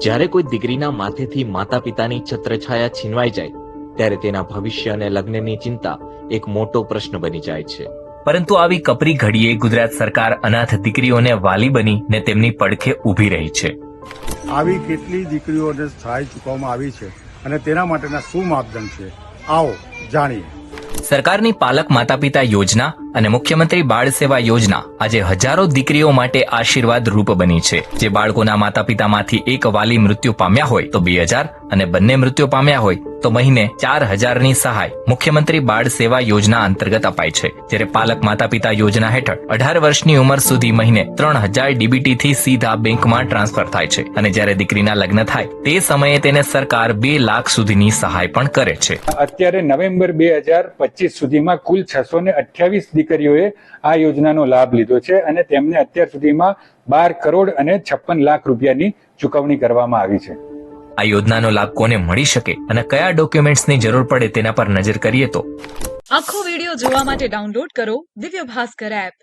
જ્યારે કોઈ દીકરીના માથેથી માતા પિતાની છત્રછાયા છીનવાઈ જાય ત્યારે તેના ભવિષ્ય અને લગ્નની ચિંતા એક મોટો પ્રશ્ન બની જાય છે. પરંતુ આવી કપરી ઘડીએ ગુજરાત સરકાર અનાથ દીકરીઓને વાલી બની ને તેમની પડખે ઊભી રહી છે. આવી કેટલી દીકરીઓને સહાય ચૂકવવામાં આવી છે અને તેના માટેના શું માપદંડ છે, આવો જાણીએ. સરકારની પાલક માતા પિતા યોજના અને મુખ્યમંત્રી બાળ સેવા યોજના આજે હજારો દીકરીઓ માટે આશીર્વાદ રૂપ બની છે. જે બાળકોના માતા પિતામાંથી એક વાલી મૃત્યુ પામ્યા હોય તો 2000 અને બંને મૃત્યુ પામ્યા હોય તો મહિને 4000ની સહાય મુખ્યમંત્રી બાળ સેવા યોજના અંતર્ગત અપાય છે. જ્યારે પાલક માતા પિતા યોજના હેઠળ 18 વર્ષની ઉંમર સુધી મહિને 3000 ડીબીટી થી સીધા બેંકમાં ટ્રાન્સફર થાય છે. અને જ્યારે દીકરીના લગ્ન થાય તે સમયે તેને સરકાર 2 લાખ સુધીની સહાય પણ કરે છે. અત્યારે નવેમ્બર 2025 સુધીમાં કુલ 628 દીકરીઓએ આ યોજનાનો લાભ લીધો છે અને તેમને અત્યાર સુધીમાં 12 કરોડ અને 56 લાખ રૂપિયાની ચૂકવણી કરવામાં આવી છે. આ યોજનાનો લાભ કોને મળી શકે અને કયા ડોક્યુમેન્ટ્સની જરૂર પડે તેના પર નજર કરીએ તો આખો વિડિયો જોવા માટે ડાઉનલોડ કરો દિવ્ય ભાસ્કર એપ.